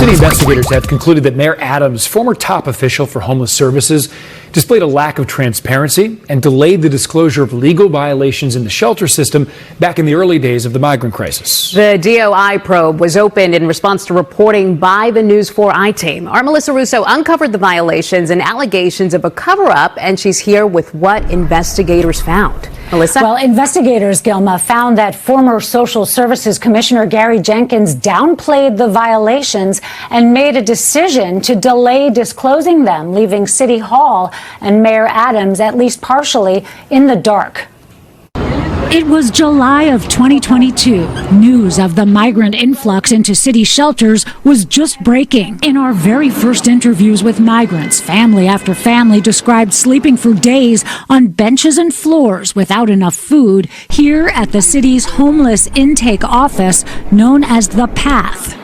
City investigators have concluded that Mayor Adams, former top official for homeless services, displayed a lack of transparency and delayed the disclosure of legal violations in the shelter system back in the early days of the migrant crisis. The DOI probe was opened in response to reporting by the News 4i team. Our Melissa Russo uncovered the violations and allegations of a cover-up, and she's here with what investigators found. Melissa? Well, investigators, 𝗙𝗪𝗪, found that former Social Services Commissioner Gary Jenkins downplayed the violations and made a decision to delay disclosing them, leaving City Hall and Mayor Adams at least partially in the dark. It was July of 2022. News of the migrant influx into city shelters was just breaking. In our very first interviews with migrants, family after family described sleeping for days on benches and floors without enough food here at the city's homeless intake office known as the Path.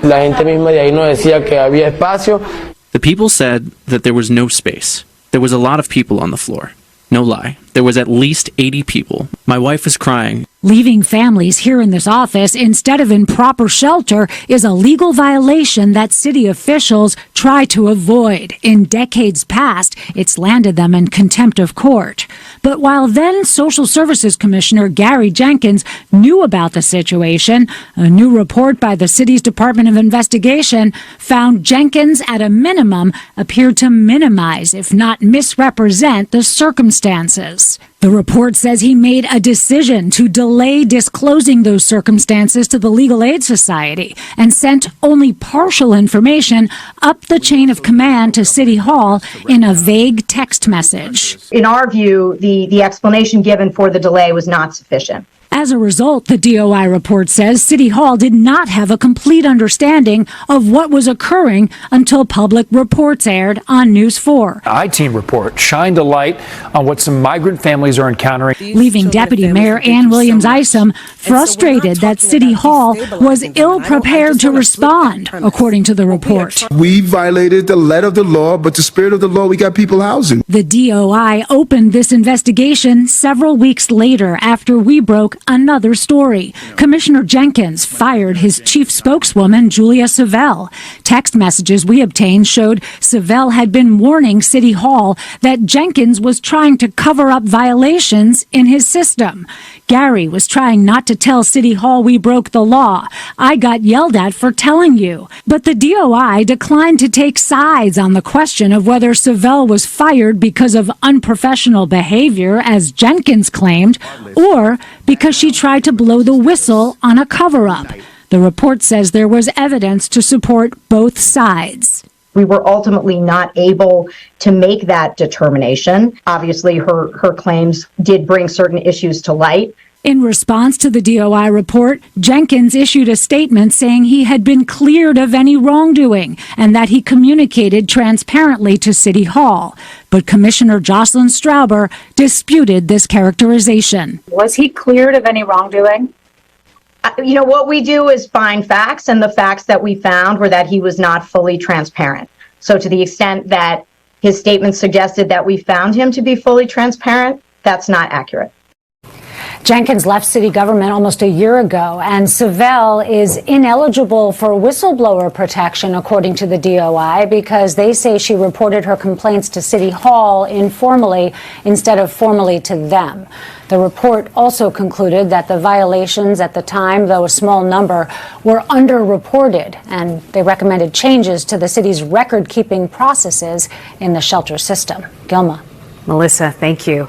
The people said that there was no space. There was a lot of people on the floor. No lie. There was at least 80 people. My wife was crying. Leaving families here in this office instead of in proper shelter is a legal violation that city officials try to avoid. In decades past, it's landed them in contempt of court. But while then Social Services Commissioner Gary Jenkins knew about the situation, a new report by the city's Department of Investigation found Jenkins, at a minimum, appeared to minimize, if not misrepresent, the circumstances. The report says he made a decision to delay disclosing those circumstances to the Legal Aid Society and sent only partial information up the chain of command to City Hall in a vague text message. In our view, the explanation given for the delay was not sufficient. As a result, the DOI report says City Hall did not have a complete understanding of what was occurring until public reports aired on News 4. The I-Team report shined a light on what some migrant families are encountering, leaving Deputy Mayor 𝗠𝗘𝗟𝗟𝗢𝗪 frustrated that City Hall was ill-prepared to respond, according to the report. We violated the letter of the law, but the spirit of the law, we got people housing. The DOI opened this investigation several weeks later after we broke another story. Commissioner Jenkins fired his chief spokeswoman, Julia 𝗙𝗪𝗟. Text messages we obtained showed 𝗙𝗪𝗟 had been warning City Hall that Jenkins was trying to cover up violations in his system. Gary was trying not to tell City Hall we broke the law. I got yelled at for telling you. But the DOI declined to take sides on the question of whether 𝗙𝗪𝗟 was fired because of unprofessional behavior, as Jenkins claimed, or because she tried to blow the whistle on a cover-up. The report says there was evidence to support both sides. We were ultimately not able to make that determination. Obviously, her claims did bring certain issues to light. In response to the DOI report, Jenkins issued a statement saying he had been cleared of any wrongdoing and that he communicated transparently to City Hall. But Commissioner Jocelyn Straubber disputed this characterization. Was he cleared of any wrongdoing? You know, what we do is find facts, and the facts that we found were that he was not fully transparent. So to the extent that his statement suggested that we found him to be fully transparent, that's not accurate. Jenkins left city government almost a year ago, and 𝗙𝗪𝗟 is ineligible for whistleblower protection, according to the DOI, because they say she reported her complaints to City Hall informally instead of formally to them. The report also concluded that the violations at the time, though a small number, were underreported, and they recommended changes to the city's record-keeping processes in the shelter system. 𝗙𝗪𝗪. Melissa, thank you.